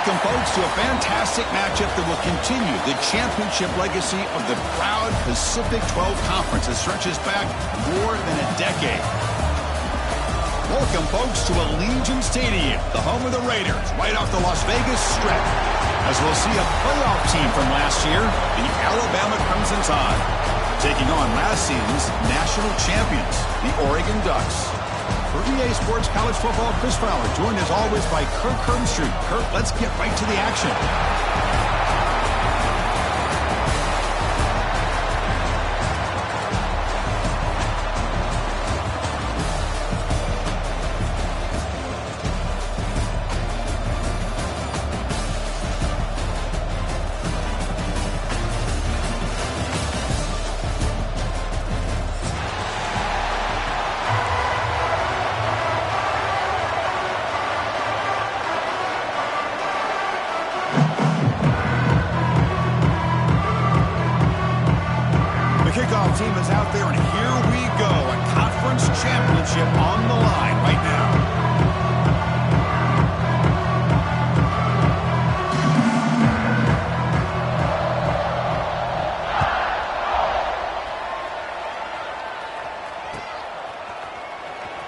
Welcome, folks, to a fantastic matchup that will continue the championship legacy of the proud Pacific 12 Conference that stretches back more than a decade. Welcome, folks, to Allegiant Stadium, the home of the Raiders, right off the Las Vegas Strip, as we'll see a playoff team from last year, the Alabama Crimson Tide, taking on last season's national champions, the Oregon Ducks. For EA Sports College Football, Chris Fowler, joined as always by Kirk Herbstreit. Kirk, let's get right to the action. Kickoff team is out there, and here we go. A conference championship on the line right now.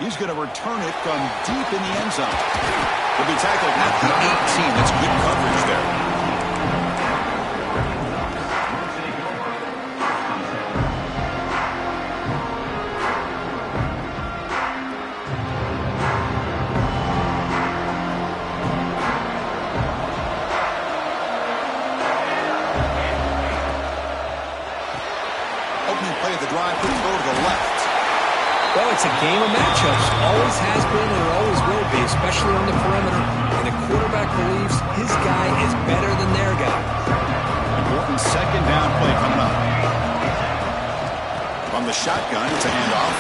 He's going to return it from deep in the end zone. He'll be tackled at the 18. That's good coverage there. Play of the drive, put it over to the left. Well, it's a game of matchups. Always has been and it always will be, especially on the perimeter. And the quarterback believes his guy is better than their guy. Important second down play coming up. From the shotgun, it's a handoff.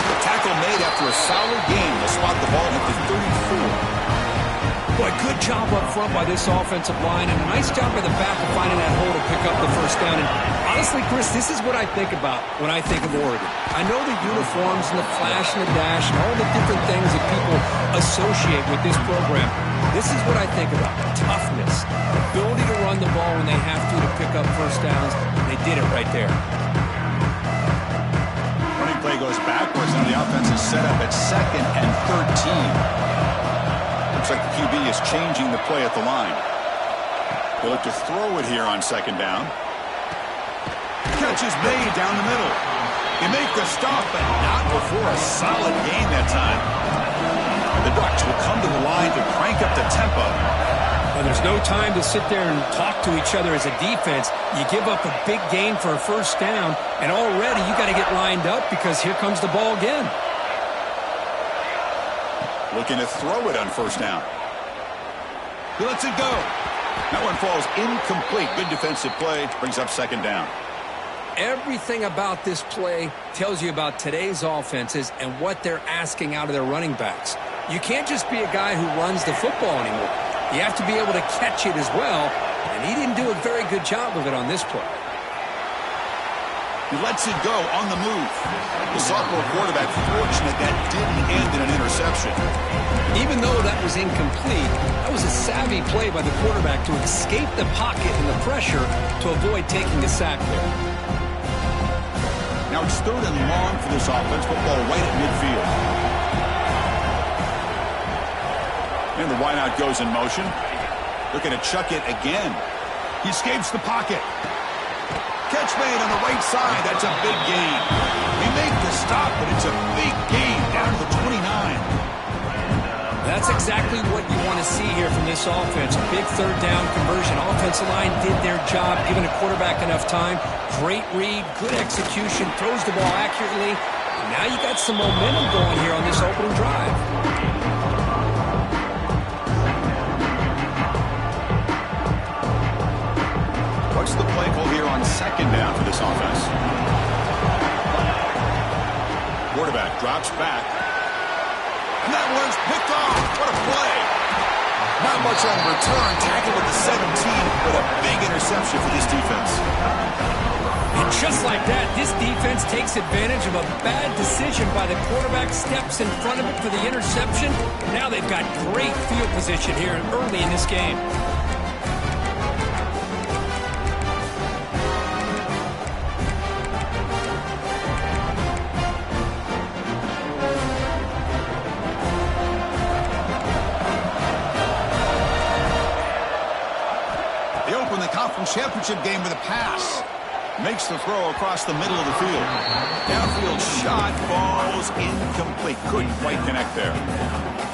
The tackle made after a solid game. They'll spot the ball at the 34. Boy, good job up front by this offensive line, and a nice job by the back of finding that hole to pick up the first down. And honestly, Chris, this is what I think about when I think of Oregon. I know the uniforms and the flash and the dash and all the different things that people associate with this program. This is what I think about. Toughness, ability to run the ball when they have to pick up first downs. They did it right there. Running play goes backwards, and the offense is set up at 2nd and 13. Looks like the QB is changing the play at the line. They'll look to throw it here on second down. Catch is made down the middle. You make the stop, but not before a solid gain that time. The Ducks will come to the line to crank up the tempo. Well, there's no time to sit there and talk to each other as a defense. You give up a big gain for a first down, and already you got to get lined up because here comes the ball again. Looking to throw it on first down. He lets it go. That one falls incomplete. Good defensive play. Brings up second down. everything about this play tells you about today's offenses and what they're asking out of their running backs. You can't just be a guy who runs the football anymore. You have to be able to catch it as well, and he didn't do a very good job of it on this play. He lets it go on the move. The sophomore quarterback fortunate that didn't end in an interception. Even though that was incomplete, that was a savvy play by the quarterback to escape the pocket and the pressure to avoid taking the sack there. Now it's 3rd and long for this offense. Football right at midfield. And the wideout goes in motion. Looking to chuck it again. He escapes the pocket. Catch made on the right side. That's a big gain. He made the stop, but it's a big gain down to the 29. That's exactly what you want to see here from this offense. A big 3rd down conversion. Offensive line did their job, giving the quarterback enough time. Great read, good execution, throws the ball accurately. And now you got some momentum going here on this opening drive. What's the play call here on 2nd down for this offense? Quarterback drops back. And that one's picked off. What a play. Not much on return. Tackled at the 17, but a big interception for this defense. And just like that, this defense takes advantage of a bad decision by the quarterback, steps in front of it for the interception. Now they've got great field position here early in this game. Championship game with a pass. Makes the throw across the middle of the field. Downfield shot falls incomplete. Couldn't quite connect there.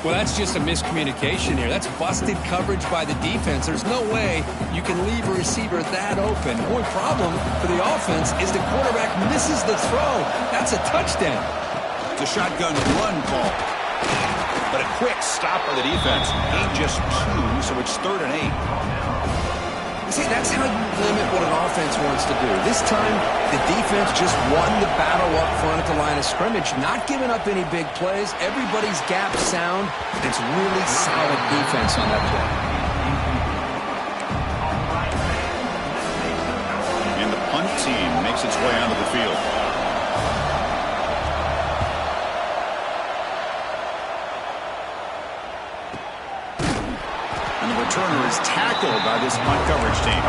Well, that's just a miscommunication here. That's busted coverage by the defense. There's no way you can leave a receiver that open. The only problem for the offense is the quarterback misses the throw. That's a touchdown. It's a shotgun run call. But a quick stop by the defense. Gain just 2, so it's 3rd and 8. See, that's how you limit what an offense wants to do. This time, the defense just won the battle up front at the line of scrimmage, not giving up any big plays. Everybody's gap sound. It's really solid defense on that play. And the punt team makes its way onto the field. Returner is tackled by this punt coverage team.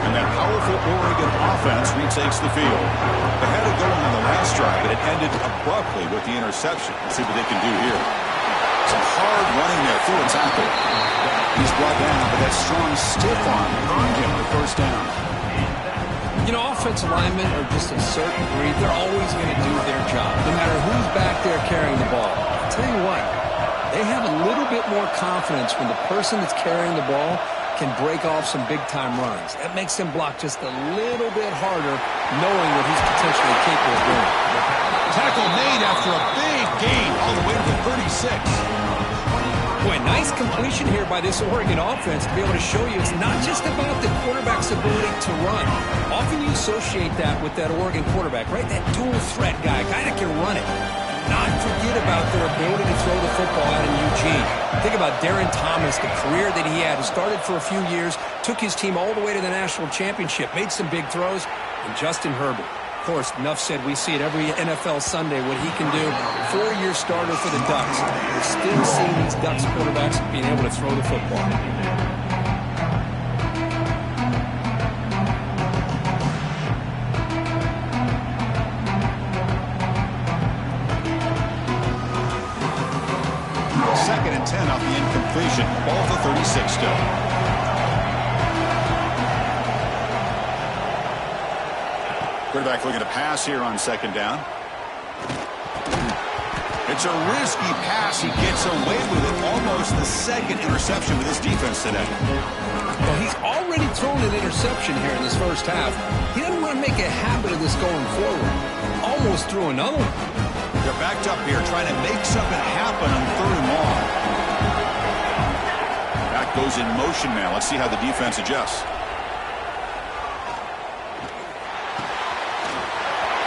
And that powerful Oregon offense retakes the field. They had it going on the last drive, but it ended abruptly with the interception. Let's see what they can do here. Some hard running there through a tackle. He's brought down, but that strong stiff arm earned him the 1st down. You know, offensive linemen are just a certain breed. They're always going to do their job, no matter who's back there carrying the ball. I'll tell you what. They have a little bit more confidence when the person that's carrying the ball can break off some big-time runs. That makes them block just a little bit harder, knowing what he's potentially capable of doing. Tackle made after a big gain all the way to the 36. Boy, nice completion here by this Oregon offense to be able to show you it's not just about the quarterback's ability to run. Often you associate that with that Oregon quarterback, right? That dual-threat guy that can run it. Not forget about their ability to throw the football out in Eugene. Think about Darren Thomas, the career that he had. He started for a few years, took his team all the way to the national championship, made some big throws, and Justin Herbert. Of course, enough said, we see it every NFL Sunday what he can do. 4-year starter for the Ducks. We're still seeing these Ducks quarterbacks being able to throw the football. Off the incompletion. Ball to 36 still. Quarterback looking to pass here on 2nd down. It's a risky pass. He gets away with it. Almost the 2nd interception with this defense today. Well, he's already thrown an interception here in this 1st half. He doesn't want to make a habit of this going forward. Almost threw another one. They're backed up here trying to make something happen on 3rd and long. Goes in motion now. Let's see how the defense adjusts.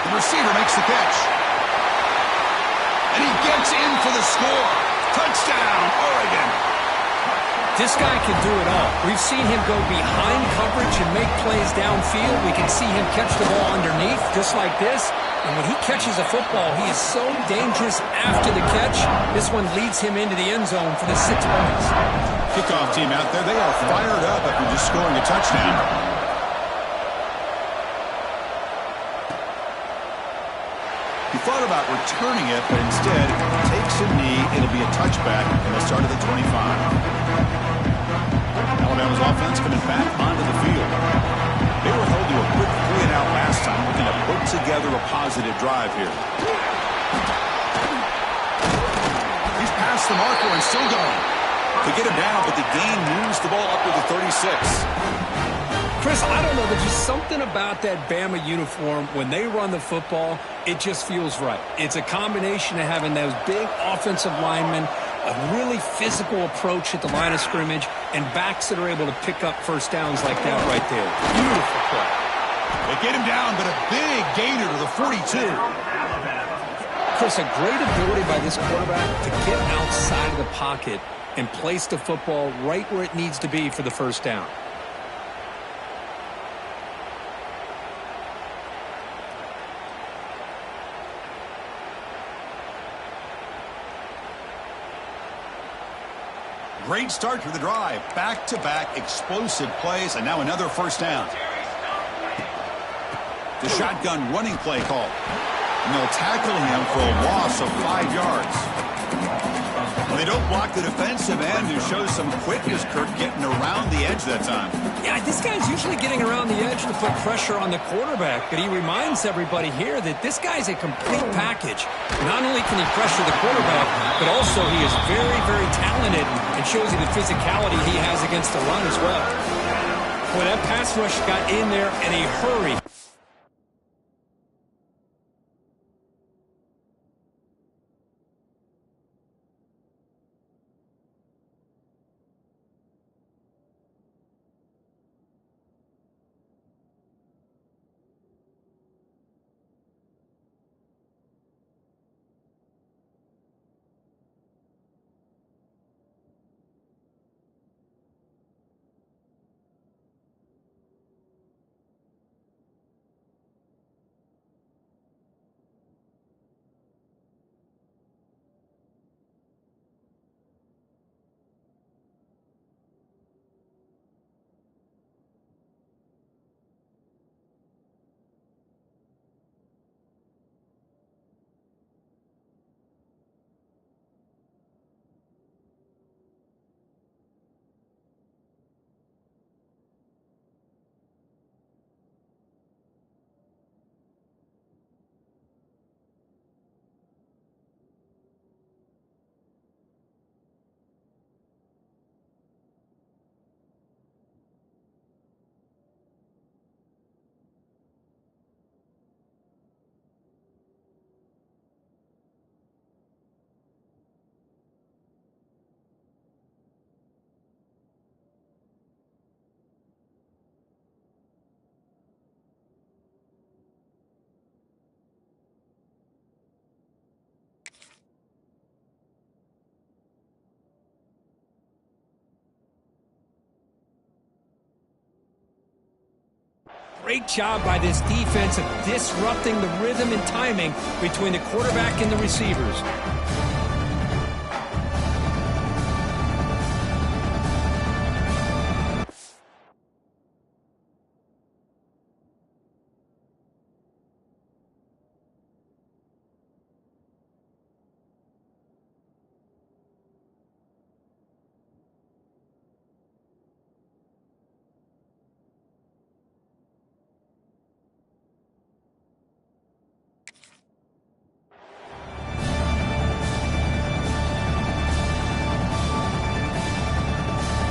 The receiver makes the catch. And he gets in for the score. Touchdown, Oregon. This guy can do it all. We've seen him go behind coverage and make plays downfield. We can see him catch the ball underneath, just like this. And when he catches a football, he is so dangerous after the catch. This one leads him into the end zone for the 6 points. Kickoff team out there, they are fired up after just scoring a touchdown. He thought about returning it, but instead takes a knee. It'll be a touchback, and they'll start at the 25. Alabama's offense coming back onto the field. They were held to a quick 3-and-out last time, looking to put together a positive drive here. He's past the marker and still going. To get him down, but the gain moves the ball up to the 36. Chris, I don't know. There's just something about that Bama uniform. When they run the football, it just feels right. It's a combination of having those big offensive linemen, a really physical approach at the line of scrimmage, and backs that are able to pick up first downs like that right there. Beautiful play. They get him down, but a big gainer to the 42. Chris, a great ability by this quarterback to get outside of the pocket and place the football right where it needs to be for the first down. Great start to the drive. Back-to-back explosive plays, and now another first down. The shotgun running play call. And they'll tackle him for a loss of 5 yards. Well, they don't block the defensive end, who shows some quickness, Kirk, getting around the edge that time. Yeah, this guy's usually getting around the edge to put pressure on the quarterback, but he reminds everybody here that this guy's a complete package. Not only can he pressure the quarterback, but also he is very, very talented and shows you the physicality he has against the run as well. Boy, that pass rush got in there in a hurry. Great job by this defense of disrupting the rhythm and timing between the quarterback and the receivers.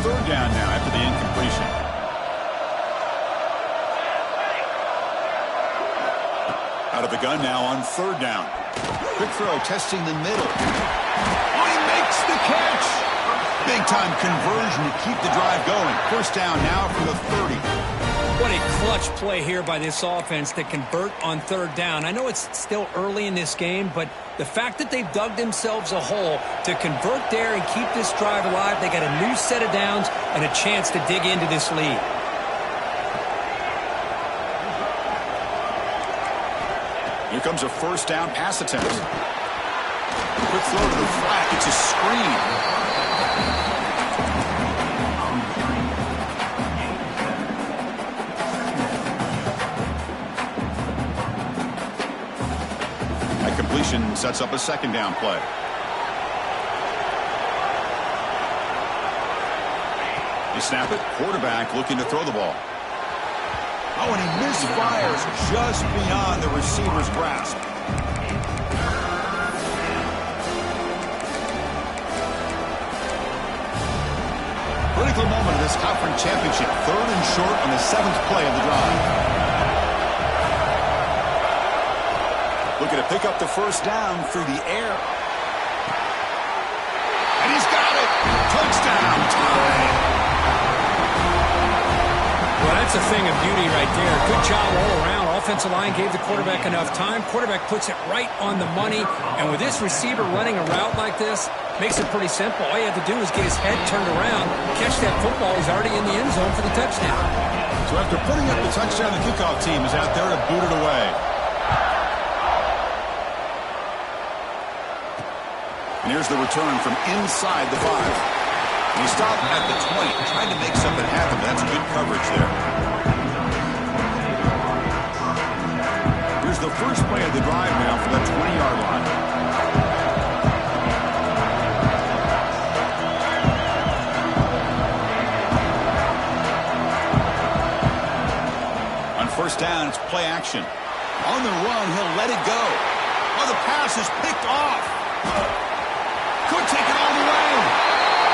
Third down now after the incompletion. Out of the gun now on third down. Quick throw, testing the middle. Oh, he makes the catch. Big-time conversion to keep the drive going. First down now from the 30. What a clutch clutch play here by this offense to convert on third down. I know it's still early in this game, but the fact that they've dug themselves a hole to convert there and keep this drive alive, they got a new set of downs and a chance to dig into this lead. Here comes a first down pass attempt. Quick throw to the flat. It's a screen. Completion sets up a second down play. They snap it. Quarterback looking to throw the ball. Oh, and he misfires just beyond the receiver's grasp. Critical moment of this conference championship. 3rd and short on the 7th play of the drive. Looking to pick up the first down through the air. And he's got it. Touchdown time. Well, that's a thing of beauty right there. Good job all around. Offensive line gave the quarterback enough time. Quarterback puts it right on the money. And with this receiver running a route like this, makes it pretty simple. All you have to do is get his head turned around, catch that football. He's already in the end zone for the touchdown. So after putting up the touchdown, the kickoff team is out there to boot it away. And here's the return from inside the 5. And he stopped at the 20, trying to make something happen. That's good coverage there. Here's the first play of the drive now from the 20-yard line. On first down, it's play action. On the run, he'll let it go. Oh, the pass is picked off. Could take it all the way.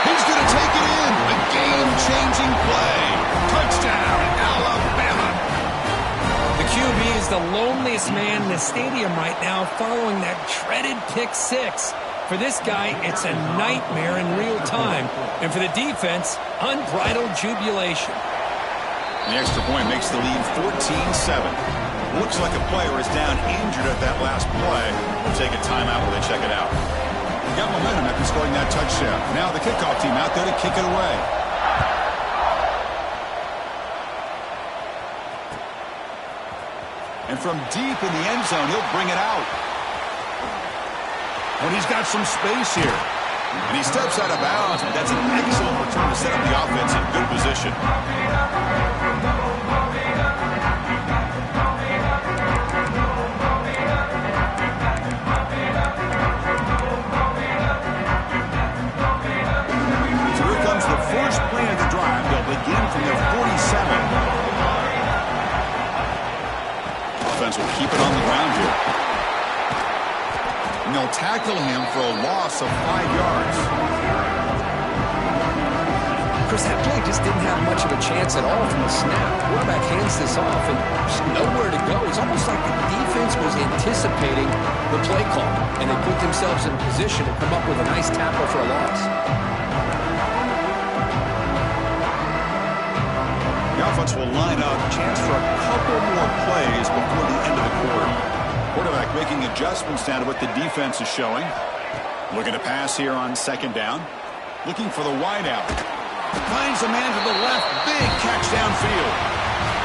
He's going to take it in. A game-changing play. Touchdown, Alabama. The QB is the loneliest man in the stadium right now following that dreaded pick 6. For this guy, it's a nightmare in real time. And for the defense, unbridled jubilation. The extra point makes the lead 14-7. Looks like a player is down injured at that last play. We'll take a timeout while they check it out. Got momentum after scoring that touchdown. Now the kickoff team out there to kick it away. And from deep in the end zone, he'll bring it out. When he's got some space here. And he steps out of bounds, but that's an excellent return to set up the offense in good position. First play of the drive, they'll begin from their 47. Offense will keep it on the ground here. And they'll tackle him for a loss of 5 yards. Chris, that play just didn't have much of a chance at all from the snap. Quarterback hands this off and there's nowhere to go. It's almost like the defense was anticipating the play call, and they put themselves in a position to come up with a nice tackle for a loss. The offense will line up, chance for a couple more plays before the end of the quarter. Quarterback making adjustments down to what the defense is showing. Looking to pass here on second down. Looking for the wideout. Finds a man to the left. Big catch downfield.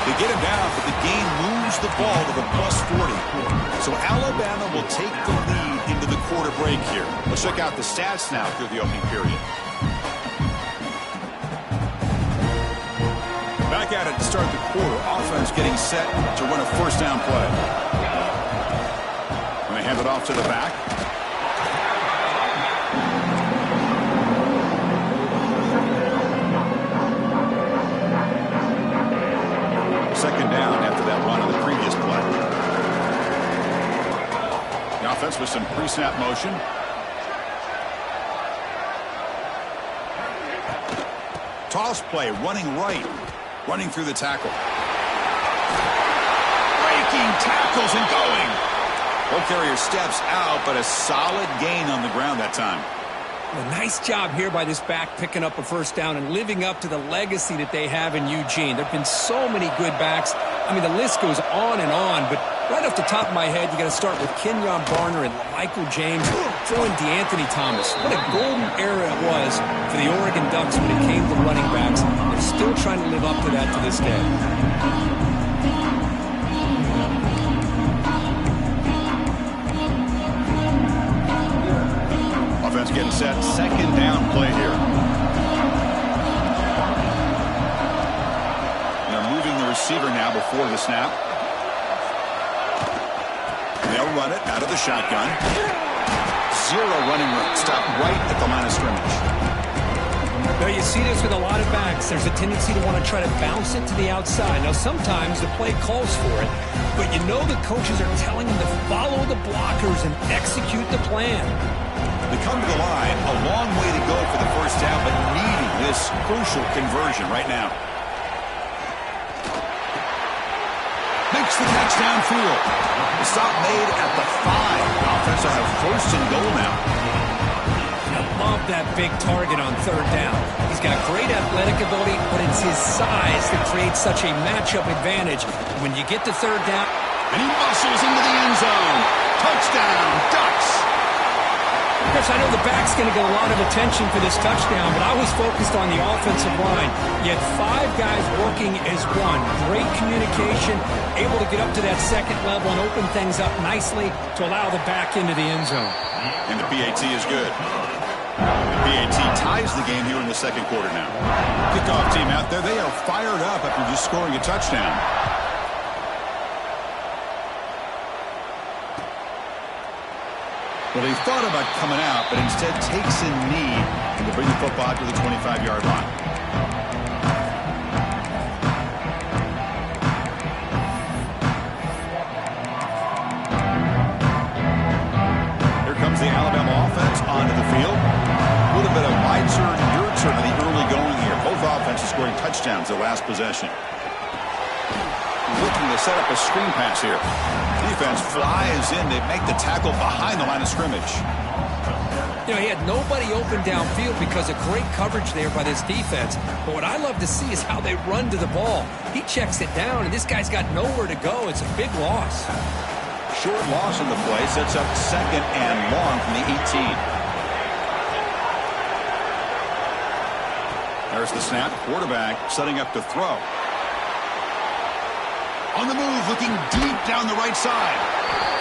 They get him down, but the game moves the ball to the +40. So Alabama will take the lead into the quarter break here. Let's check out the stats now through the opening period. Back at it to start the quarter. Offense getting set to run a first down play. And they hand it off to the back. Second down after that run on the previous play. The offense with some pre-snap motion. Toss play, running right. Running through the tackle. Breaking tackles and going. Ball carrier steps out, but a solid gain on the ground that time. Well, nice job here by this back picking up a first down and living up to the legacy that they have in Eugene. There have been so many good backs. I mean, the list goes on and on, but right off the top of my head, you got to start with Kenyon Barner and Michael James. Throw in DeAnthony Thomas. What a golden era it was for the Oregon Ducks when it came to running backs. They're still trying to live up to that to this day. Offense getting set. Second down play here. They're moving the receiver now before the snap. They'll run it out of the shotgun. Zero running room. Stop right at the line of scrimmage. Now you see this with a lot of backs. There's a tendency to want to try to bounce it to the outside. Now sometimes the play calls for it, but you know the coaches are telling them to follow the blockers and execute the plan. They come to the line, a long way to go for the first down, but needing this crucial conversion right now. Makes the catch downfield. The stop made at the 5. Offense will have first and goal now. I love that big target on third down. He's got great athletic ability, but it's his size that creates such a matchup advantage. When you get to third down, and he muscles into the end zone. Touchdown, Ducks. Chris, I know the back's going to get a lot of attention for this touchdown, but I was focused on the offensive line. You had 5 guys working as one. Great communication, able to get up to that second level and open things up nicely to allow the back into the end zone. And the PAT is good. The PAT ties the game here in the second quarter now. Kickoff team out there. They are fired up after just scoring a touchdown. Well, he thought about coming out, but instead takes a knee and will bring the football out to the 25-yard line. Here comes the Alabama offense onto the field. A little bit of my turn, your turn in the early going here. Both offenses scoring touchdowns their last possession. Looking to set up a screen pass here. Defense flies in. They make the tackle behind the line of scrimmage. You know, he had nobody open downfield because of great coverage there by this defense. But what I love to see is how they run to the ball. He checks it down, and this guy's got nowhere to go. It's a big loss. Short loss in the play. Sets up second and long from the 18. There's the snap. Quarterback setting up to throw. On the move, looking deep down the right side.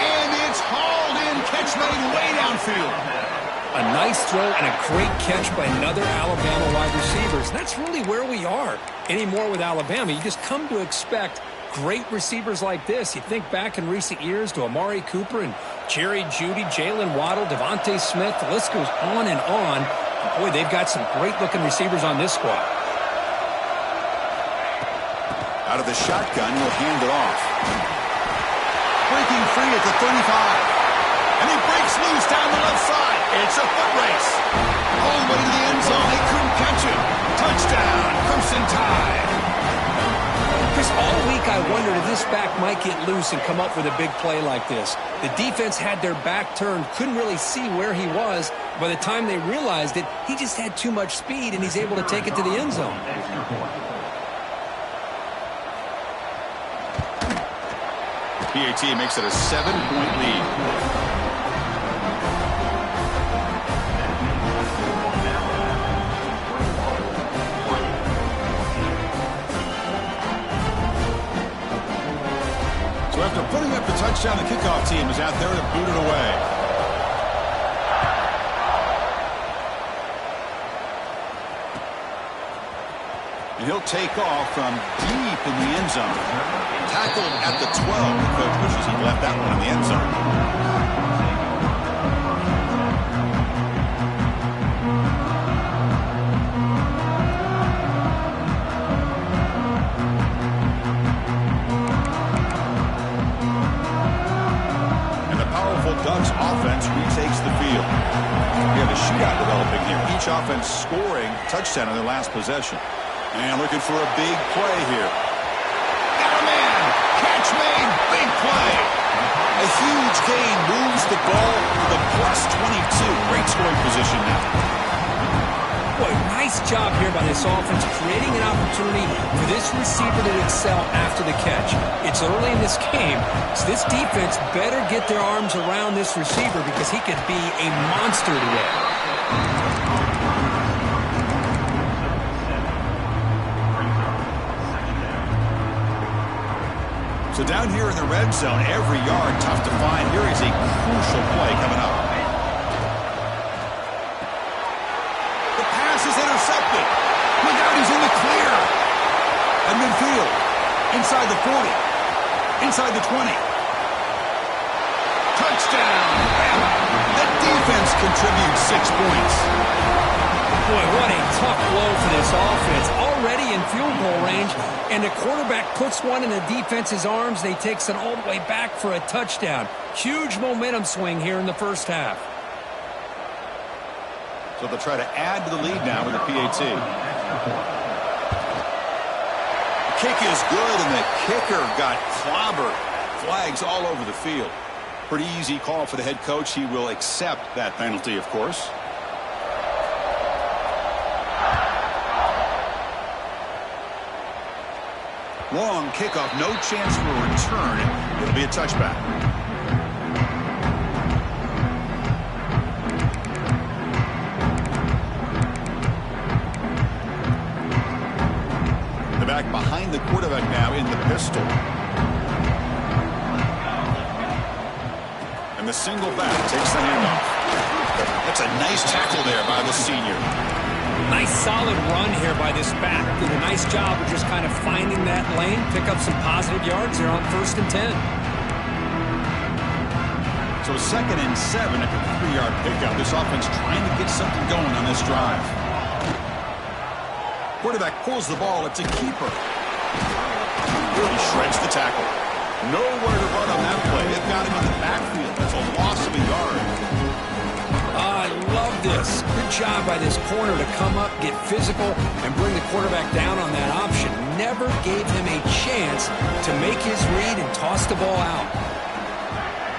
And it's hauled in. Catch made way downfield. A nice throw and a great catch by another Alabama wide receivers. That's really where we are anymore with Alabama. You just come to expect great receivers like this. You think back in recent years to Amari Cooper and Jerry Jeudy, Jalen Waddle, Devontae Smith. The list goes on and on. And boy, they've got some great-looking receivers on this squad. Out of the shotgun, he'll hand it off. Breaking free at the 35. And he breaks loose down the left side. It's a foot race. All the way to the end zone. They couldn't catch him. Touchdown, Crimson Tide. Chris, all week I wondered if this back might get loose and come up with a big play like this. The defense had their back turned, couldn't really see where he was. By the time they realized it, he just had too much speed, and he's able to take it to the end zone. PAT makes it a 7-point lead. So after putting up the touchdown, the kickoff team is out there to boot it away. And he'll take off from deep in the end zone. Tackled at the 12. The coach wishes he left that one in the end zone. Ducks offense retakes the field. We have a shootout developing here. Each offense scoring touchdown on their last possession. And looking for a big play here. Got a man. Catch made. Big play. A huge gain moves the ball to the +22. Great scoring position now. Nice job here by this offense, creating an opportunity for this receiver to excel after the catch. It's early in this game, so this defense better get their arms around this receiver because he could be a monster today. So down here in the red zone, every yard tough to find. Here is a crucial play coming up. The pass is intercepted. Look out, he's in the clear. At midfield. Inside the 40. Inside the 20. Touchdown. Bama. The defense contributes 6 points. Boy, what a tough blow for this offense. Already in field goal range, and the quarterback puts one in the defense's arms. They takes it all the way back for a touchdown. Huge momentum swing here in the first half. So they'll try to add to the lead now with a PAT. The kick is good, and the kicker got clobbered. Flags all over the field. Pretty easy call for the head coach. He will accept that penalty, of course. Long kickoff, no chance for a return. It'll be a touchback. The back behind the quarterback now in the pistol. And the single back takes the handoff. That's a nice tackle there by the senior. Nice solid run here by this back. Did a nice job of just kind of finding that lane, pick up some positive yards there on 1st and 10. So 2nd and 7 after the 3-yard pickup. This offense trying to get something going on this drive. Quarterback pulls the ball. It's a keeper. Really shreds the tackle. Nowhere to run on that play. They've got him in the backfield. That's a loss of a yard. I love this. Good job by this corner to come up, get physical, and bring the quarterback down on that option. Never gave him a chance to make his read and toss the ball out.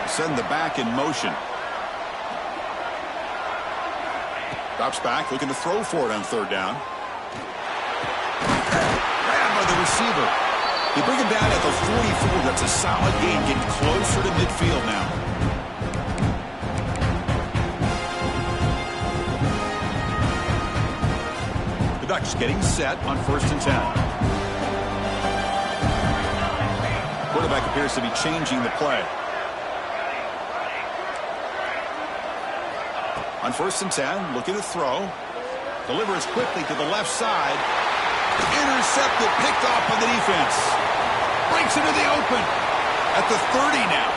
Send the back in motion. Drops back, looking to throw for it on 3rd down. Grab by the receiver. They bring him down at the 44. That's a solid gain, getting closer to midfield now. The Ducks getting set on 1st and 10. Quarterback appears to be changing the play. On 1st and 10, looking to throw. Delivers quickly to the left side. Intercepted, picked off by the defense. Breaks into the open. At the 30 now.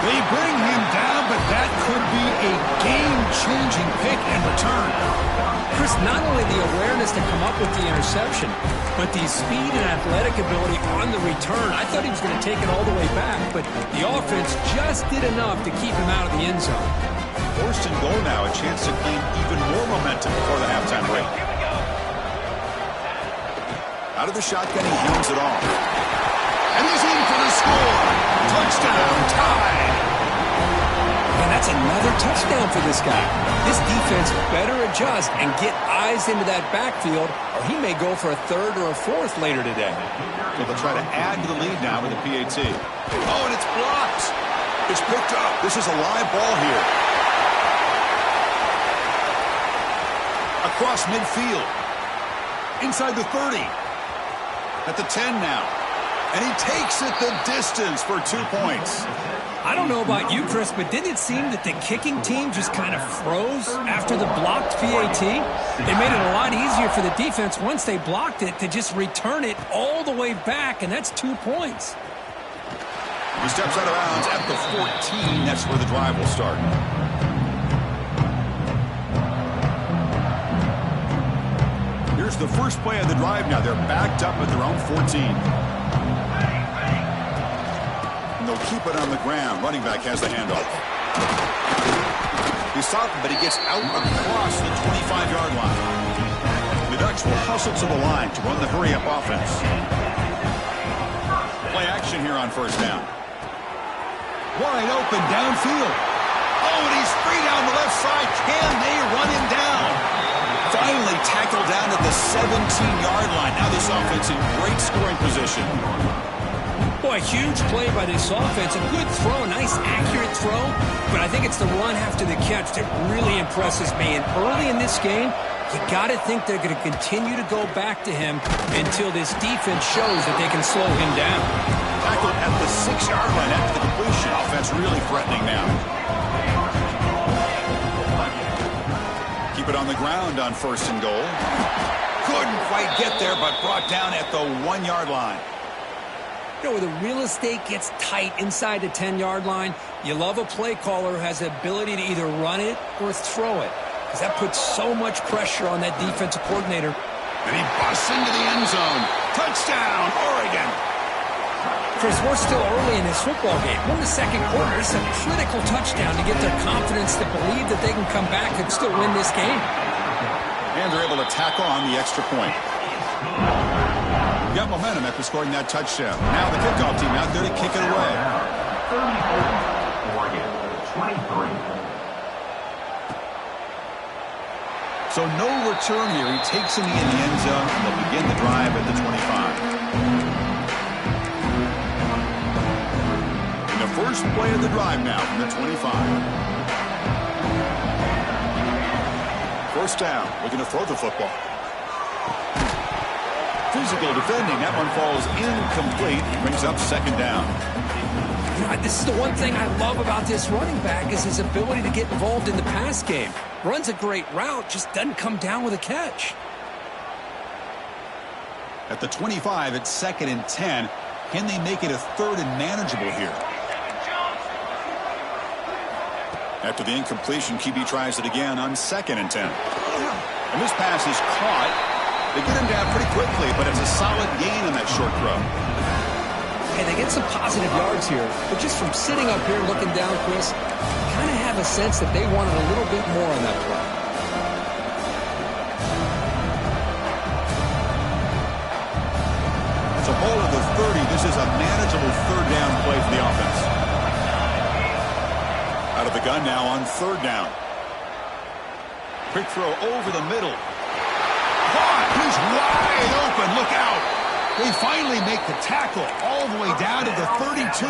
They bring him down, but that could be a game-changing pick and return. Chris, not only the awareness to come up with the interception, but the speed and athletic ability on the return. I thought he was going to take it all the way back, but the offense just did enough to keep him out of the end zone. 1st and goal now, a chance to claim even more momentum before the halftime break. Out of the shotgun, he hands it off. And he's in for the score. Touchdown, tie. And that's another touchdown for this guy. This defense better adjust and get eyes into that backfield, or he may go for a 3rd or a 4th later today. So they'll try to add to the lead now with a PAT. Oh, and it's blocked. It's picked up. This is a live ball here. Across midfield. Inside the 30. At the 10 now. And he takes it the distance for 2 points. I don't know about you, Chris, but didn't it seem that the kicking team just kind of froze after the blocked PAT? It made it a lot easier for the defense once they blocked it to just return it all the way back, and that's 2 points. He steps out of bounds at the 14. That's where the drive will start. Here's the first play of the drive now. They're backed up at their own 14. And they'll keep it on the ground. Running back has the handoff. He's stopped, but he gets out across the 25-yard line. The Ducks will hustle to the line to run the hurry-up offense. Play action here on 1st down. Wide open downfield. Oh, and he's free down the left side. Can they run him down? Finally tackled down at the 17-yard line. Now this offense in great scoring position. Boy, huge play by this offense. A good throw, a nice accurate throw. But I think it's the run after the catch that really impresses me. And early in this game, you got to think they're going to continue to go back to him until this defense shows that they can slow him down. Tackled at the 6-yard line after the completion. Offense really threatening now. Keep it on the ground on 1st and goal. Couldn't quite get there, but brought down at the 1-yard line. You know, where the real estate gets tight inside the 10-yard line, you love a play caller who has the ability to either run it or throw it, because that puts so much pressure on that defensive coordinator. And he busts into the end zone. Touchdown, Oregon. Chris, we're still early in this football game. We're in the second quarter. It's a critical touchdown to get their confidence to believe that they can come back and still win this game. And they're able to tackle on the extra point. Got momentum after scoring that touchdown. Now the kickoff team out there to kick it away. So no return here. He takes him in the end zone, and they'll begin the drive at the 25. And the first play of the drive now from the 25. First down, looking to throw the football. Physical defending. That one falls incomplete. Brings up 2nd down. You know, this is the one thing I love about this running back is his ability to get involved in the pass game. Runs a great route, just doesn't come down with a catch. At the 25, it's 2nd and 10. Can they make it a 3rd and manageable here? After the incompletion, QB tries it again on 2nd and 10. And this pass is caught. They get him down pretty quickly, but it's a solid gain on that short throw. Hey, they get some positive yards here, but just from sitting up here looking down, Chris, kind of have a sense that they wanted a little bit more on that play. It's a ball at the 30. This is a manageable 3rd down play for the offense. Out of the gun now on 3rd down. Quick throw over the middle. He's wide open. Look out. They finally make the tackle all the way down to the 32.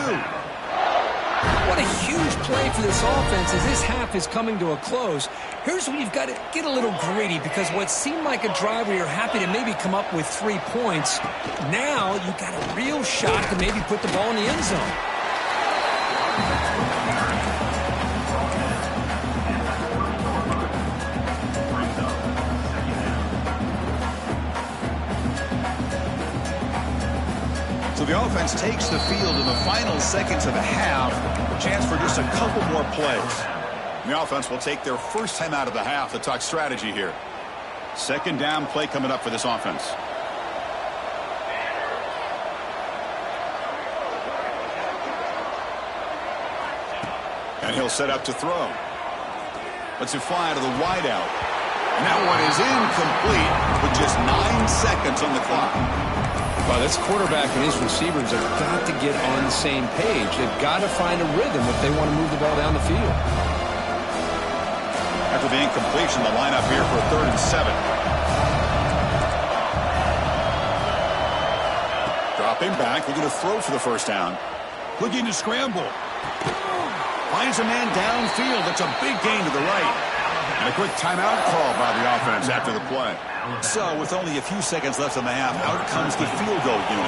What a huge play for this offense as this half is coming to a close. Here's where you've got to get a little greedy, because what seemed like a drive where you're happy to maybe come up with 3 points, now you've got a real shot to maybe put the ball in the end zone. So the offense takes the field in the final seconds of the half. A chance for just a couple more plays. And the offense will take their first time out of the half to talk strategy here. 2nd down play coming up for this offense. And he'll set up to throw. Lets it fly to the wideout. And that one is incomplete with just 9 seconds on the clock. Well, this quarterback and his receivers have got to get on the same page. They've got to find a rhythm if they want to move the ball down the field. After the incompletion, the lineup here for a 3rd and 7. Dropping back, looking to throw for the first down. Looking to scramble. Finds a man downfield. That's a big gain to the right. And a quick timeout call by the offense after the play. So, with only a few seconds left in the half, out comes the field goal unit.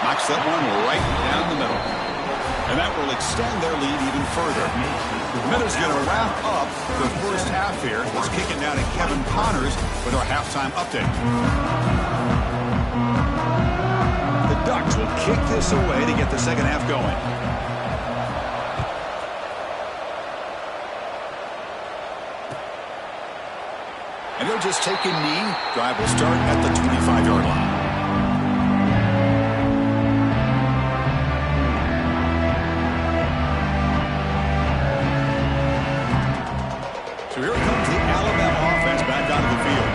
Knocks that one right down the middle. And that will extend their lead even further. Miller's going to wrap up the first half here. Let's kick it down to Kevin Connors with our halftime update. The Ducks will kick this away to get the second half going. And they'll just take a knee. Drive will start at the 25-yard line. So here comes the Alabama offense back onto the field.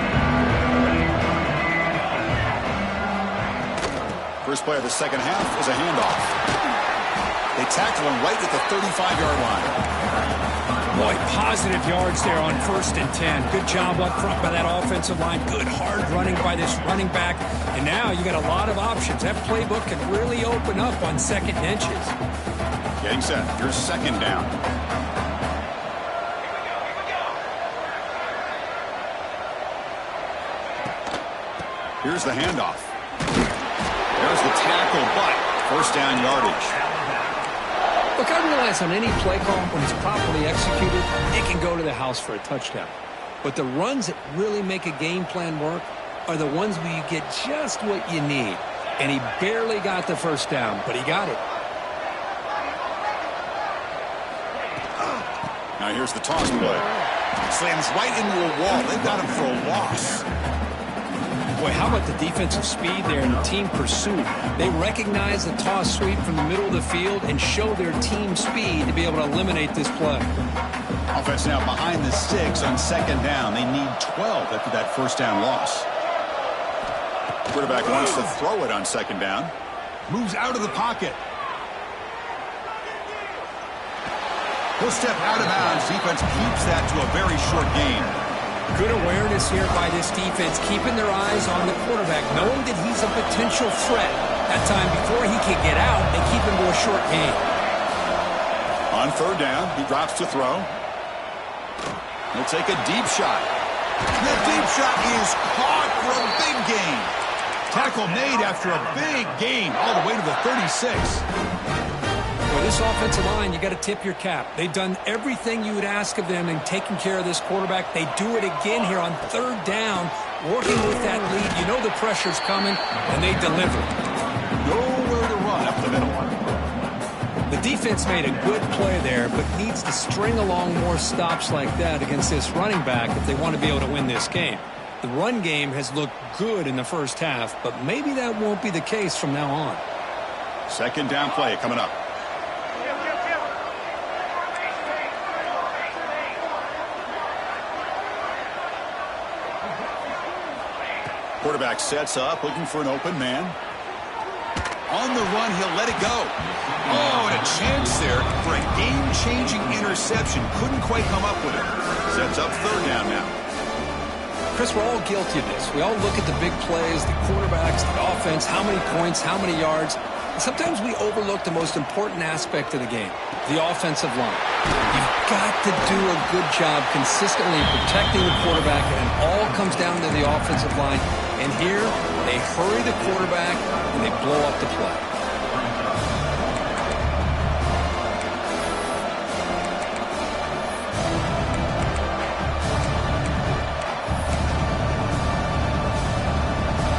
play of the second half is a handoff. They tackle him right at the 35-yard line. Boy, positive yards there on 1st and 10. Good job up front by that offensive line. Good hard running by this running back. And now you got a lot of options. That playbook can really open up on 2nd and inches. Getting set. Here's 2nd down. Here's the handoff. There's the tackle, but 1st down yardage. Look, I realize on any play call, when it's properly executed, it can go to the house for a touchdown. But the runs that really make a game plan work are the ones where you get just what you need. And he barely got the 1st down, but he got it. Now here's the toss play. Slams right into a wall. They've got him for a loss. Boy, how about the defensive speed there and the team pursuit? They recognize the toss sweep from the middle of the field and show their team speed to be able to eliminate this play. Offense now behind the 6 on 2nd down. They need 12 after that 1st down loss. Quarterback wants to throw it on 2nd down. Moves out of the pocket. He'll step out of bounds. Defense keeps that to a very short gain. Good awareness here by this defense, keeping their eyes on the quarterback, knowing that he's a potential threat. That time, before he can get out, they keep him to a short gain. On 3rd down, he drops to throw. He'll take a deep shot. The deep shot is caught for a big gain. Tackle made after a big gain all the way to the 36. Boy, this offensive line, you got to tip your cap. They've done everything you would ask of them in taking care of this quarterback. They do it again here on 3rd down, working with that lead. You know the pressure's coming, and they deliver. Nowhere to run up the middle. The defense made a good play there, but needs to string along more stops like that against this running back if they want to be able to win this game. The run game has looked good in the 1st half, but maybe that won't be the case from now on. 2nd down play coming up. Quarterback sets up, looking for an open man. On the run, he'll let it go. Oh, and a chance there for a game-changing interception. Couldn't quite come up with it. Sets up 3rd down now. Chris, we're all guilty of this. We all look at the big plays, the quarterbacks, the offense, how many points, how many yards. And sometimes we overlook the most important aspect of the game, the offensive line. You've got to do a good job consistently protecting the quarterback, and it all comes down to the offensive line. And here, they hurry the quarterback, and they blow up the play.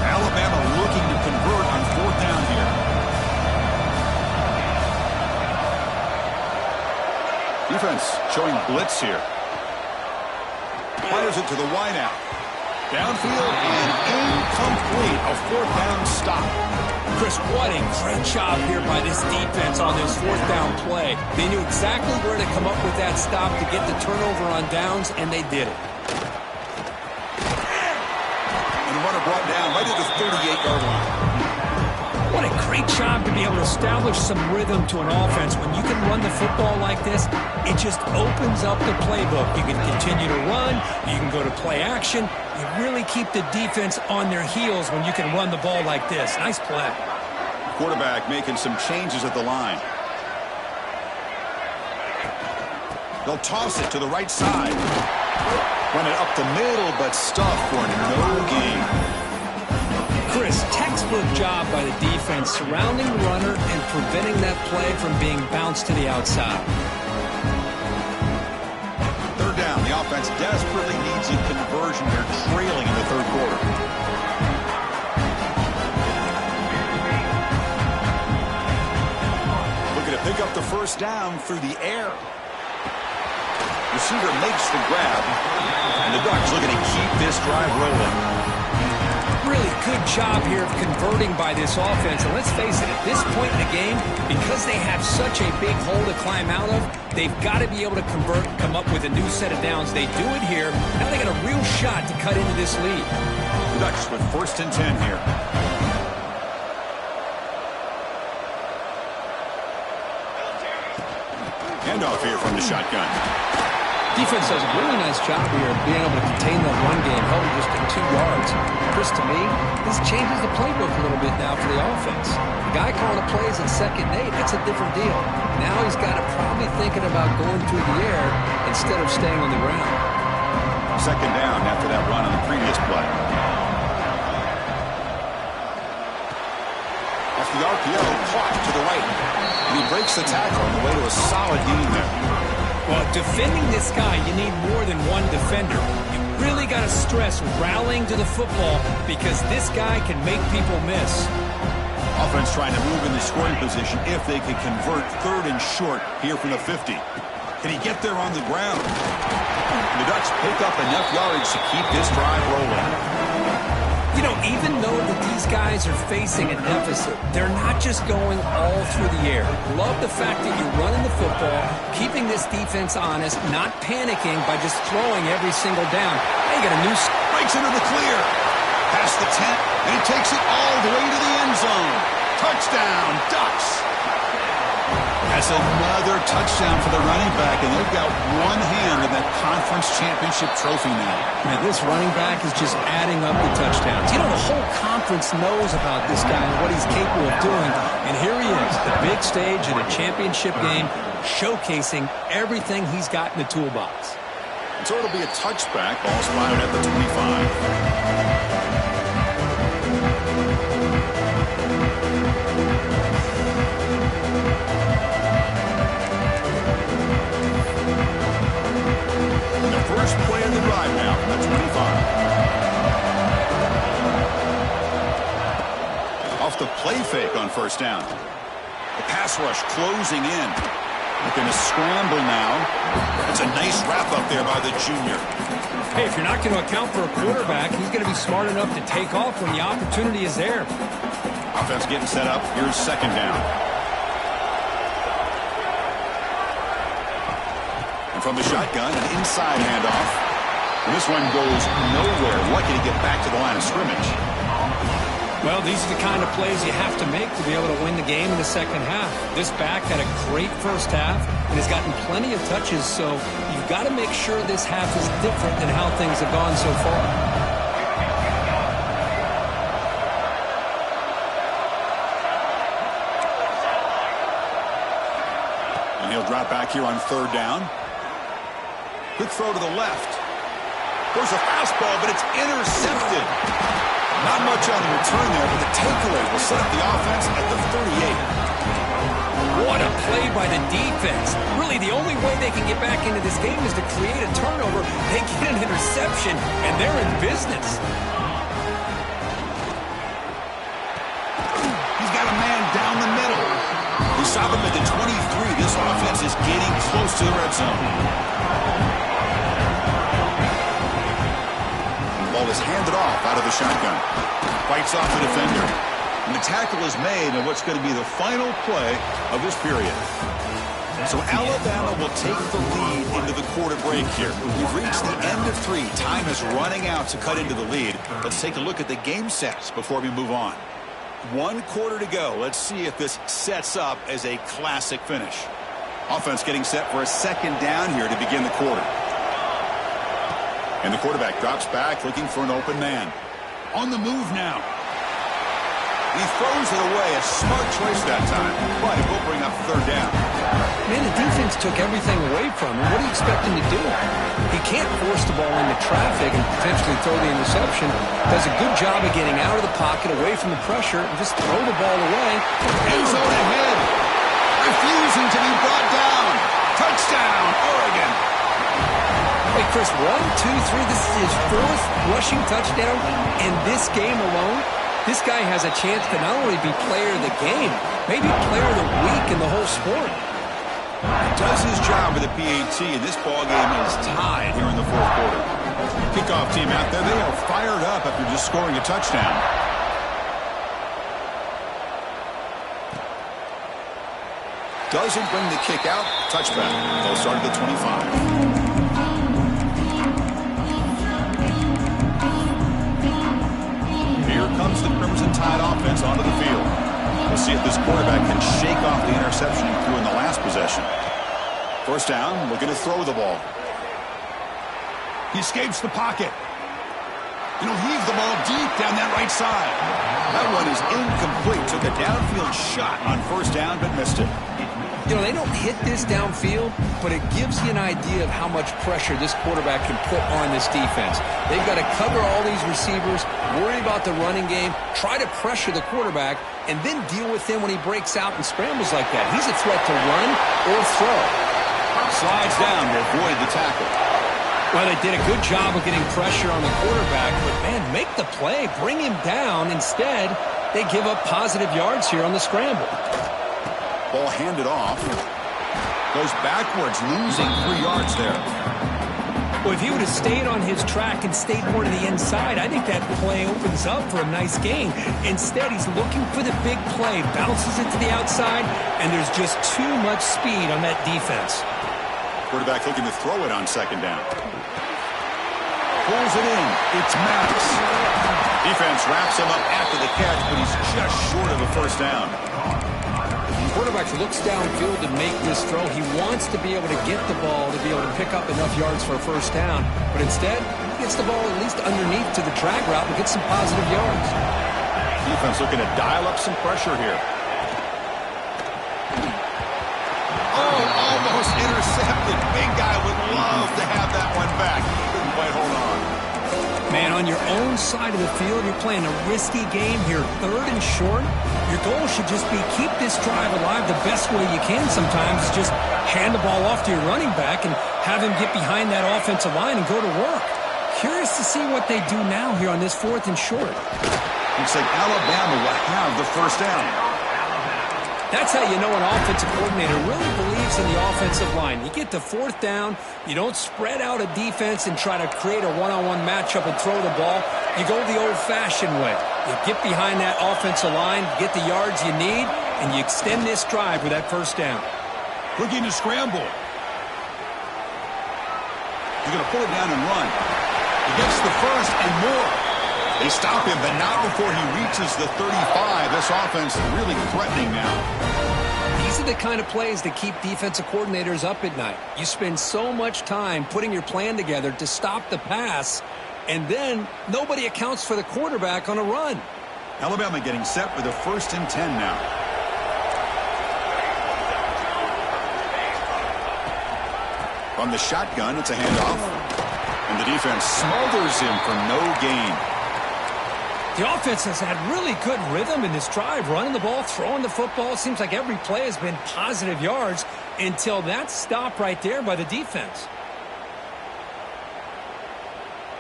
Alabama looking to convert on 4th down here. Defense showing blitz here. Fires it to the wideout. Downfield and incomplete. A 4th down stop. Chris, what a great job here by this defense on this 4th down play. They knew exactly where to come up with that stop to get the turnover on downs, and they did it. And the runner brought down right at the 38-yard line. What a great job to be able to establish some rhythm to an offense. When you can run the football like this, it just opens up the playbook. You can continue to run. You can go to play action. You really keep the defense on their heels when you can run the ball like this. Nice play. Quarterback making some changes at the line. They'll toss it to the right side. Run it up the middle, but stuffed for no gain. Chris, textbook job by the defense surrounding the runner and preventing that play from being bounced to the outside. 3rd down. The offense desperately needs a conversion. They're trailing in the 3rd quarter. Looking to pick up the 1st down through the air. Receiver makes the grab, and the Ducks looking to keep this drive rolling. Really good job here of converting by this offense. And let's face it, at this point in the game, because they have such a big hole to climb out of, they've got to be able to convert, come up with a new set of downs. They do it here. Now they got a real shot to cut into this lead. The Ducks with 1st and 10 here. Handoff here from the shotgun. Defense does a really nice job here of being able to contain that run game, held it just at 2 yards. Chris, to me, this changes the playbook a little bit now for the offense. The guy calling the plays at 2nd and 8, that's a different deal. Now he's got to probably thinking about going through the air instead of staying on the ground. 2nd down after that run on the previous play. Off the RPO, clock to the right. And he breaks the tackle on the way to a solid gain there. Well, defending this guy, you need more than one defender. You really got to stress rallying to the football because this guy can make people miss. Offense trying to move in the scoring position if they can convert 3rd and short here from the 50. Can he get there on the ground? The Ducks pick up enough yards to keep this drive rolling. You know, even though that these guys are facing a deficit, they're not just going all through the air. Love the fact that you're running the football, keeping this defense honest, not panicking by just throwing every single down. They got a new... Breaks into the clear. Past the 10, and he takes it all the way to the end zone. Touchdown, Ducks. That's another touchdown for the running back, and they've got one hand in that conference championship trophy now. Man, this running back is just adding up the touchdowns. You know, the whole conference knows about this guy and what he's capable of doing. And here he is, the big stage in a championship game, showcasing everything he's got in the toolbox. So it'll be a touchback, ball spotted at the 25. First play of the drive now from the 25. Off the play fake on 1st down. The pass rush closing in. Looking to scramble now. It's a nice wrap up there by the junior. Hey, if you're not going to account for a quarterback, he's going to be smart enough to take off when the opportunity is there. Offense getting set up. Here's 2nd down. From the shotgun, an inside handoff. And this one goes nowhere. Lucky to get back to the line of scrimmage. Well, these are the kind of plays you have to make to be able to win the game in the 2nd half. This back had a great 1st half and has gotten plenty of touches, so you've got to make sure this half is different than how things have gone so far. And he'll drop back here on 3rd down. Quick throw to the left. There's a fastball, but it's intercepted. Not much on the return there, but the takeaway will set up the offense at the 38. What a play by the defense. Really, the only way they can get back into this game is to create a turnover. They get an interception, and they're in business. He's got a man down the middle. We stop him at the 23. This offense is getting close to the red zone. Ball is handed off out of the shotgun. Fights off the defender. And the tackle is made on what's going to be the final play of this period. So Alabama will take the lead into the quarter break here. We've reached the end of 3. Time is running out to cut into the lead. Let's take a look at the game sets before we move on. 1 quarter to go. Let's see if this sets up as a classic finish. Offense getting set for a 2nd down here to begin the quarter. And the quarterback drops back looking for an open man. On the move now. He throws it away. A smart choice that time. But it will bring up 3rd down. Man, the defense took everything away from him. What do you expect him to do? He can't force the ball into traffic and potentially throw the interception. Does a good job of getting out of the pocket, away from the pressure, and just throw the ball away. End zone ahead. Refusing to be brought down. Touchdown, Oregon. Hey, Chris, 1, 2, 3. This is his 4th rushing touchdown in this game alone. This guy has a chance to not only be player of the game, maybe player of the week in the whole sport. Does his job with the PAT, and this ball game is tied here in the 4th quarter. Kickoff team out there, they are fired up after just scoring a touchdown. Doesn't bring the kick out. Touchback. They'll start at the 25. Here comes the Crimson Tide offense onto the field. We'll see if this quarterback can shake off the interception he threw in the last possession. First down, looking to throw the ball. He escapes the pocket. And he'll heave the ball deep down that right side. That one is incomplete. Took a downfield shot on first down, but missed it. You know, they don't hit this downfield, but it gives you an idea of how much pressure this quarterback can put on this defense. They've got to cover all these receivers, worry about the running game, try to pressure the quarterback, and then deal with him when he breaks out and scrambles like that. He's a threat to run or throw. Slides down to avoid the tackle. Well, they did a good job of getting pressure on the quarterback, but, man, make the play. Bring him down. Instead, they give up positive yards here on the scramble. Ball handed off. Goes backwards, losing 3 yards there. Well, if he would have stayed on his track and stayed more to the inside, I think that play opens up for a nice gain. Instead, he's looking for the big play, bounces it to the outside, and there's just too much speed on that defense. Quarterback looking to throw it on second down. Pulls it in. It's Maddox. Defense wraps him up after the catch, but he's just short of a first down. The quarterback looks downfield to make this throw. He wants to be able to get the ball to be able to pick up enough yards for a first down. But instead, he gets the ball at least underneath to the drag route and gets some positive yards. Defense looking to dial up some pressure here. Oh, almost intercepted. Big guy would love to have that one back. He couldn't quite hold on. Man, on your own side of the field, you're playing a risky game here, 3rd and short. Your goal should just be keep this drive alive the best way you can sometimes. Just hand the ball off to your running back and have him get behind that offensive line and go to work. Curious to see what they do now here on this 4th and short. Looks like Alabama will have the first down. That's how you know an offensive coordinator really believes in the offensive line. You get to 4th down, you don't spread out a defense and try to create a one-on-one matchup and throw the ball. You go the old-fashioned way. You get behind that offensive line, get the yards you need, and you extend this drive with that first down. Looking to scramble. He's going to pull it down and run. He gets the first and more. They stop him, but not before he reaches the 35. This offense really threatening now. These are the kind of plays that keep defensive coordinators up at night. You spend so much time putting your plan together to stop the pass, and then nobody accounts for the quarterback on a run. Alabama getting set for the 1st and 10 now. From the shotgun, it's a handoff. And the defense smothers him for no gain. The offense has had really good rhythm in this drive, running the ball, throwing the football. Seems like every play has been positive yards until that stop right there by the defense.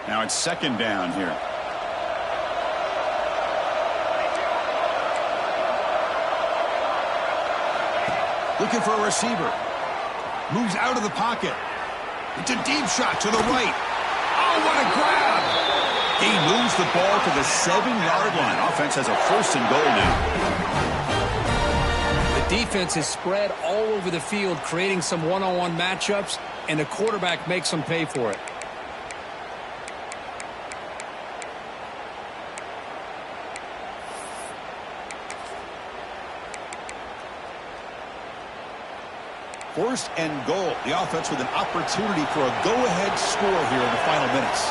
Now it's 2nd down here. Looking for a receiver. Moves out of the pocket. It's a deep shot to the right. Oh, what a grab! He moves the ball to the 7-yard line. Offense has a 1st and goal now. The defense is spread all over the field, creating some one-on-one matchups, and the quarterback makes them pay for it. First and goal. The offense with an opportunity for a go-ahead score here in the final minutes.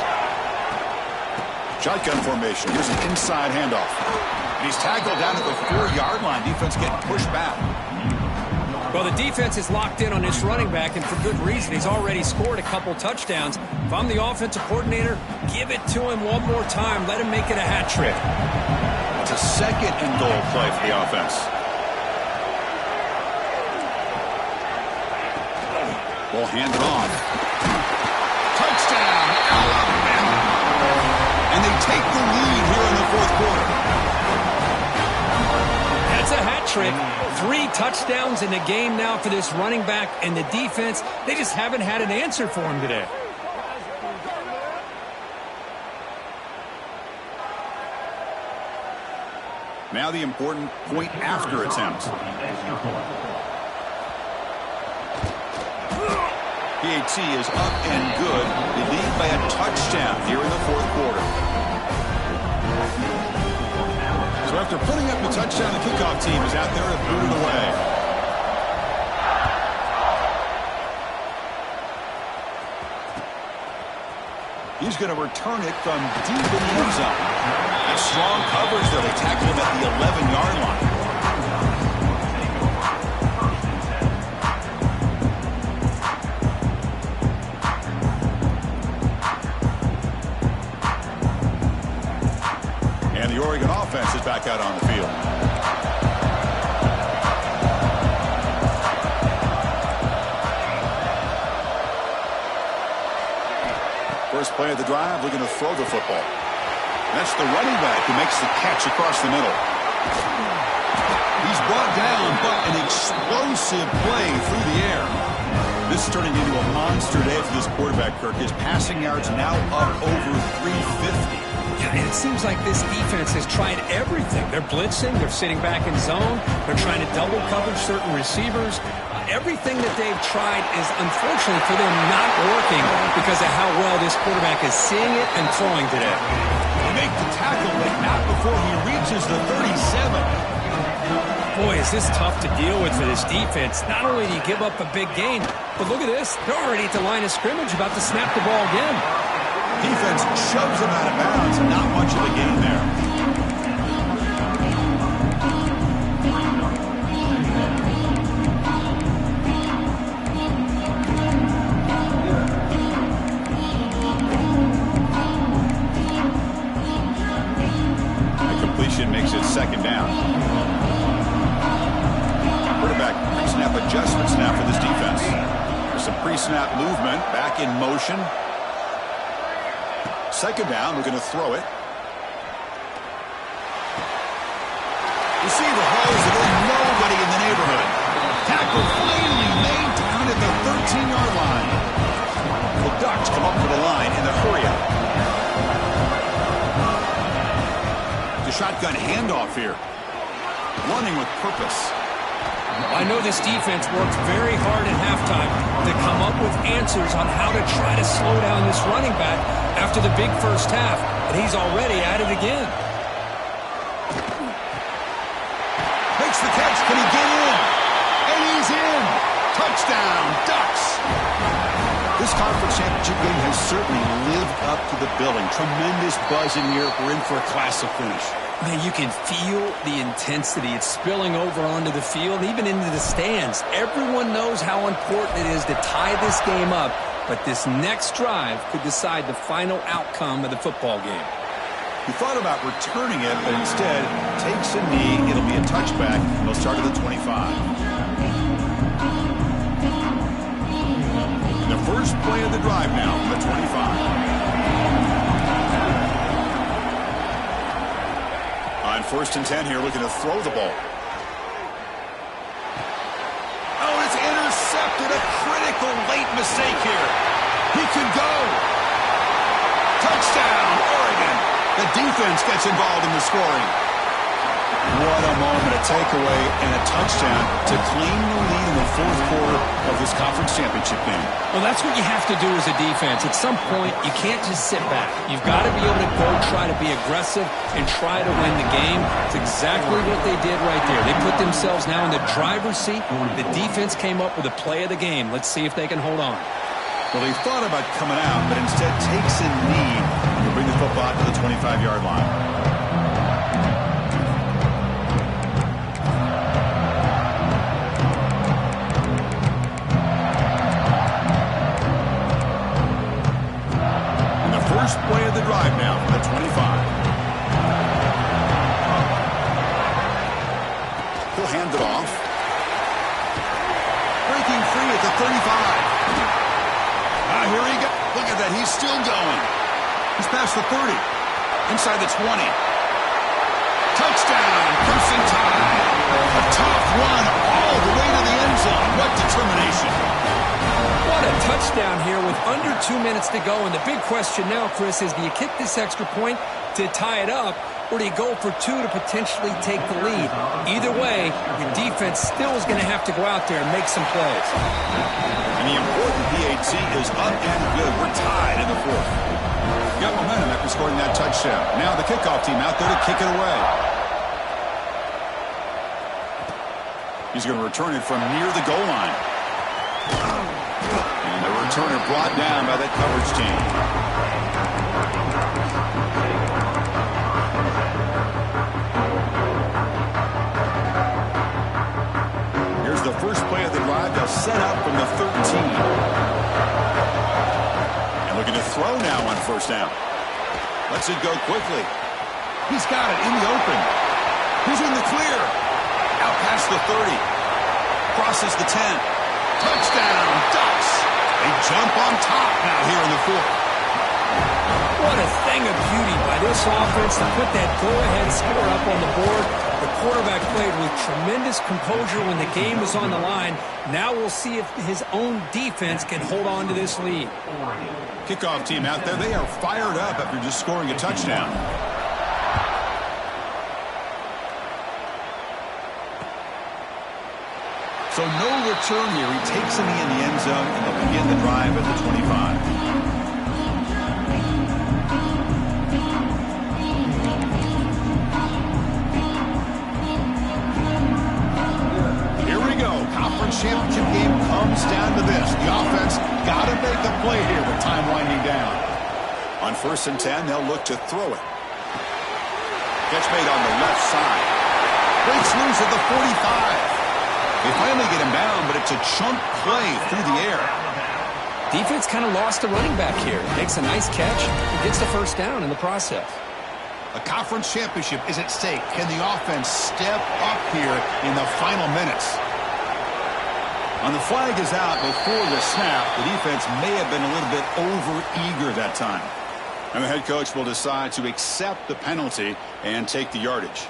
Shotgun formation. Here's an inside handoff. And he's tackled down at the 4-yard line. Defense getting pushed back. Well, the defense is locked in on this running back, and for good reason. He's already scored a couple touchdowns. If I'm the offensive coordinator, give it to him one more time. Let him make it a hat trick. It's a 2nd and goal play for the offense. Ball handed off. Touchdown, Alabama. And they take the lead here in the 4th quarter. That's a hat trick. 3 touchdowns in the game now for this running back, and the defense, they just haven't had an answer for him today. Now the important point after attempt. PAT is up and good. They lead by a touchdown here in the 4th quarter. So after putting up the touchdown, the kickoff team is out there to boot it away. He's going to return it from deep in the end zone. That's strong coverage there. They tackle him at the 11-yard line. And the Oregon offense is back out on the field. First play of the drive, looking to throw the football. That's the running back who makes the catch across the middle. He's brought down, but an explosive play through the air. This is turning into a monster day for this quarterback, Kirk. His passing yards now up over 350. Yeah, and it seems like this defense has tried everything. They're blitzing, they're sitting back in zone, they're trying to double cover certain receivers. Everything that they've tried is, unfortunately for them, not working because of how well this quarterback is seeing it and throwing today. They make the tackle, but not before he reaches the 37. Boy, is this tough to deal with for this defense. Not only do you give up a big gain, but look at this. They're already at the line of scrimmage, about to snap the ball again. Defense shoves him out of bounds. Not much of a gain there. That completion makes it second down. Quarterback pre-snap adjustment snap for this defense. There's some pre-snap movement. Back in motion. Second down, we're going to throw it. Receiver holds it. There's nobody in the neighborhood. Tackle finally made down at the 13-yard line. The Ducks come up to the line in the hurry-up. The shotgun handoff here. Running with purpose. I know this defense worked very hard at halftime to come up with answers on how to try to slow down this running back after the big first half, and he's already at it again. Makes the catch. Can he get in? And he's in. Touchdown, Ducks. This conference championship game has certainly lived up to the billing. Tremendous buzz in here. We're in for a classic finish. Man, you can feel the intensity. It's spilling over onto the field, even into the stands. Everyone knows how important it is to tie this game up, but this next drive could decide the final outcome of the football game. He thought about returning it, but instead takes a knee. It'll be a touchback, and they'll start at the 25. The first play of the drive now from the 25. On 1st and 10 here, looking to throw the ball. Oh, it's intercepted. A critical late mistake here. He can go. Touchdown, Oregon. The defense gets involved in the scoring. What a moment, a takeaway, and a touchdown to claim the lead in the fourth quarter of this conference championship game. Well, that's what you have to do as a defense. At some point, you can't just sit back. You've got to be able to go try to be aggressive and try to win the game. It's exactly what they did right there. They put themselves now in the driver's seat. The defense came up with a play of the game. Let's see if they can hold on. Well, he thought about coming out, but instead takes a knee to bring the football out to the 25-yard line. First play of the drive now from the 25. He'll hand it off. Breaking free at the 35. Here he goes. Look at that. He's still going. He's past the 30. Inside the 20. Touchdown. Crimson Tide. A tough run all the way to the end zone. What determination. What a touchdown here with under 2 minutes to go. And the big question now, Chris, is do you kick this extra point to tie it up, or do you go for two to potentially take the lead? Either way, your defense still is going to have to go out there and make some plays. And the important PAT is up and good. We're tied in the fourth. Got momentum after scoring that touchdown. Now the kickoff team out there to kick it away. He's going to return it from near the goal line. And the returner brought down by that coverage team. first play of the drive, they'll set up from the 13. And looking to throw now on first down. Lets it go quickly. He's got it in the open. He's in the clear. Out past the 30. Crosses the 10. Touchdown, Ducks. They jump on top now here in the fourth. What a thing of beauty by this offense to put that go-ahead score up on the board. The quarterback played with tremendous composure when the game was on the line. Now we'll see if his own defense can hold on to this lead. Kickoff team out there, they are fired up after just scoring a touchdown. So no return here. He takes him in the end zone, and they'll begin the drive at the 25. Conference championship game comes down to this. The offense got to make a play here with time winding down. On 1st and 10, they'll look to throw it. Catch made on the left side. Breaks loose at the 45. They finally get him down, but it's a chunk play through the air. Defense kind of lost the running back here. Makes a nice catch and gets the first down in the process. A conference championship is at stake. Can the offense step up here in the final minutes? On the flag is out before the snap. The defense may have been a little bit over-eager that time. And the head coach will decide to accept the penalty and take the yardage.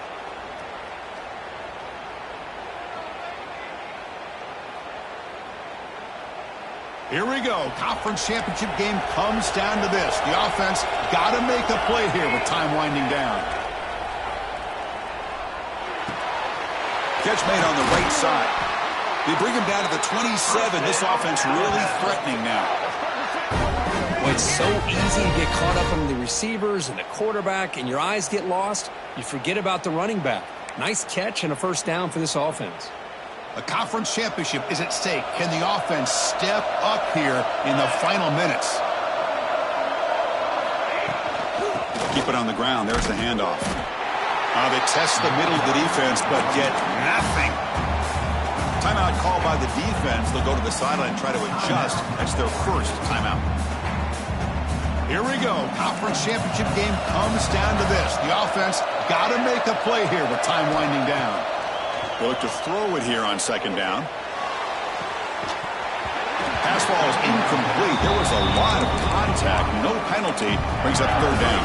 Here we go. Conference championship game comes down to this. The offense got to make a play here with time winding down. Catch made on the right side. They bring him down to the 27. This offense really threatening now. Well, it's so easy to get caught up on the receivers and the quarterback, and your eyes get lost. You forget about the running back. Nice catch and a first down for this offense. A conference championship is at stake. Can the offense step up here in the final minutes? Keep it on the ground. There's the handoff. They test the middle of the defense, but get nothing. Timeout called by the defense. They'll go to the sideline and try to adjust. That's their first timeout. Here we go. Conference championship game comes down to this. The offense got to make a play here with time winding down. They'll look to throw it here on 2nd down. Pass ball is incomplete. There was a lot of contact. No penalty. Brings up 3rd down.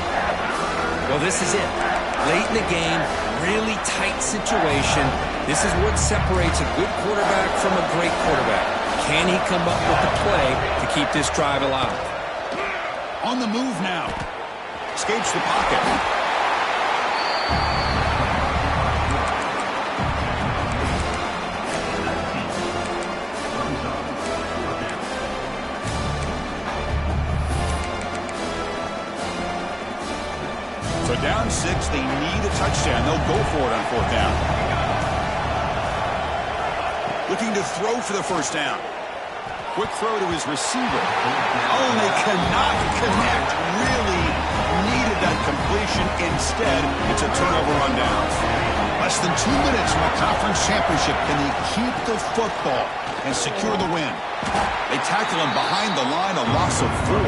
Well, this is it. Late in the game, really tight situation. This is what separates a good quarterback from a great quarterback. Can he come up with the play to keep this drive alive? On the move now. Escapes the pocket. So down 6, they need a touchdown. They'll go for it on 4th down. Looking to throw for the first down. Quick throw to his receiver. Oh, and they cannot connect. Really needed that completion. Instead, it's a turnover on downs. Less than 2 minutes from a conference championship. Can they keep the football and secure the win? They tackle him behind the line, a loss of 4.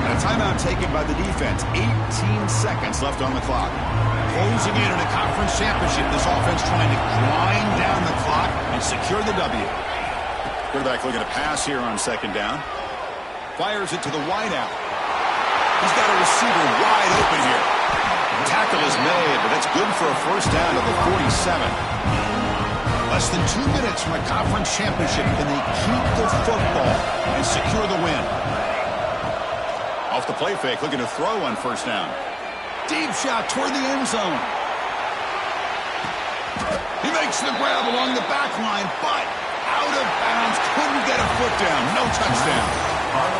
And a timeout taken by the defense. 18 seconds left on the clock. Closing in on a conference championship. This offense trying to grind down the clock and secure the W. Quarterback looking to pass here on 2nd down. Fires it to the wideout. He's got a receiver wide open here. Tackle is made, but that's good for a first down to the 47. Less than 2 minutes from a conference championship. Can they keep the football and secure the win? Off the play fake, looking to throw on first down. Deep shot toward the end zone. He makes the grab along the back line, but out of bounds. Couldn't get a foot down. No touchdown.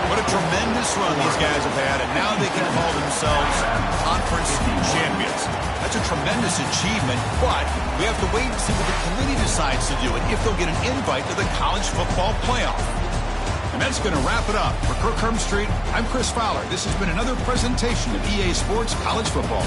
What a tremendous run these guys have had, and now they can call themselves conference champions. That's a tremendous achievement, but we have to wait and see what the committee decides to do and if they'll get an invite to the college football playoff. And that's going to wrap it up. For Kirk Street, I'm Chris Fowler. This has been another presentation of EA Sports College Football.